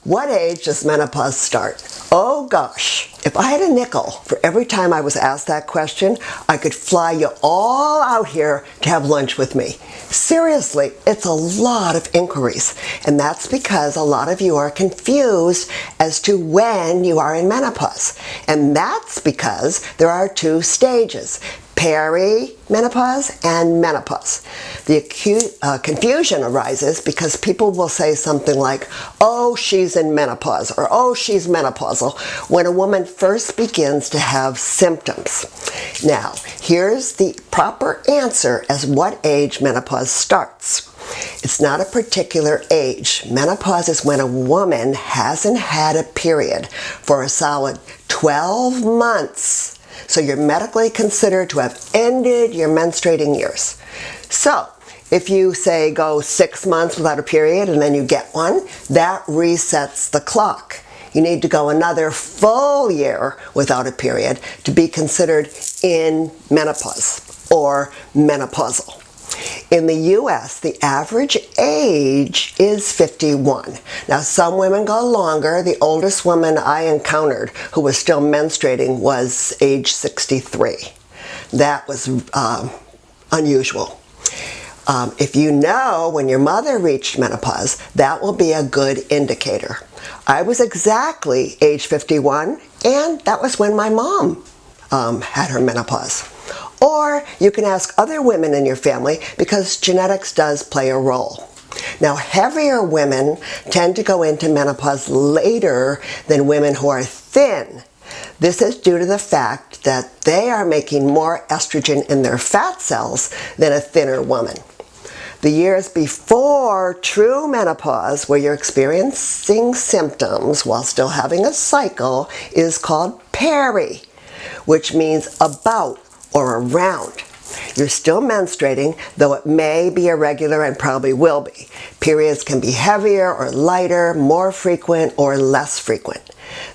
What age does menopause start? Oh gosh, if I had a nickel for every time I was asked that question, I could fly you all out here to have lunch with me. Seriously, it's a lot of inquiries, and that's because a lot of you are confused as to when you are in menopause. And that's because there are two stages: perimenopause and menopause. The confusion arises because people will say something like, oh, she's in menopause, or oh, she's menopausal, when a woman first begins to have symptoms. Now, here's the proper answer as what age menopause starts. It's not a particular age. Menopause is when a woman hasn't had a period for a solid 12 months. So you're medically considered to have ended your menstruating years. So if you say go 6 months without a period and then you get one, that resets the clock. You need to go another full year without a period to be considered in menopause or menopausal. In the U.S., the average age is 51. Now, some women go longer. The oldest woman I encountered who was still menstruating was age 63. That was unusual. If you know when your mother reached menopause, that will be a good indicator. I was exactly age 51, and that was when my mom had her menopause. Or you can ask other women in your family because genetics does play a role. Now, heavier women tend to go into menopause later than women who are thin. This is due to the fact that they are making more estrogen in their fat cells than a thinner woman. The years before true menopause, where you're experiencing symptoms while still having a cycle, is called peri, which means about or around. You're still menstruating, though it may be irregular and probably will be. Periods can be heavier or lighter, more frequent or less frequent.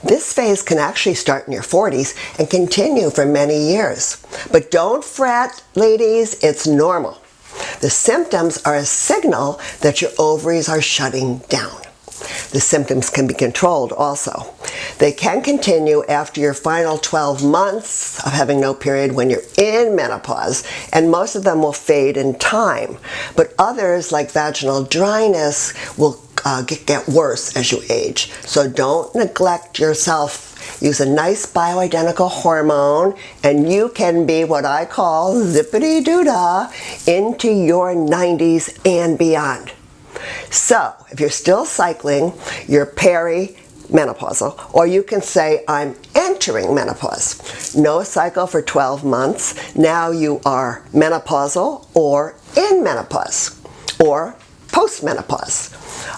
This phase can actually start in your 40s and continue for many years. But don't fret, ladies, it's normal. The symptoms are a signal that your ovaries are shutting down. The symptoms can be controlled also. They can continue after your final 12 months of having no period when you're in menopause, and most of them will fade in time. But others, like vaginal dryness, will get worse as you age. So don't neglect yourself. Use a nice bioidentical hormone, and you can be what I call zippity-doo-dah into your 90s and beyond. So, if you're still cycling, you're perimenopausal, or you can say, I'm entering menopause. No cycle for 12 months. Now you are menopausal or in menopause or postmenopause.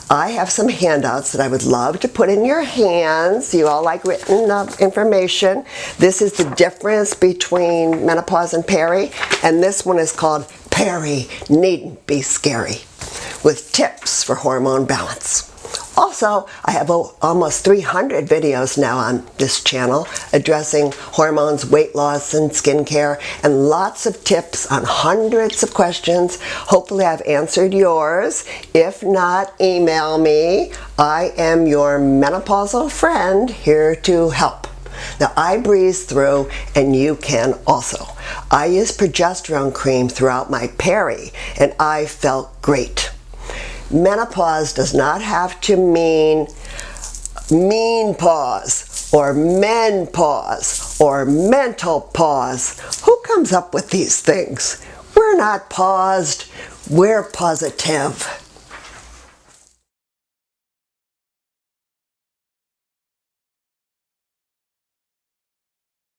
I have some handouts that I would love to put in your hands. You all like written information. This is the difference between menopause and peri, and this one is called Peri Needn't Be Scary, with tips for hormone balance. Also, I have almost 300 videos now on this channel addressing hormones, weight loss, and skincare, and lots of tips on hundreds of questions. Hopefully I've answered yours. If not, email me. I am your menopausal friend here to help. Now, I breeze through, and you can also. I use progesterone cream throughout my peri, and I felt great. Menopause does not have to mean mean pause or menopause or mental pause. Who comes up with these things? We're not paused, we're positive.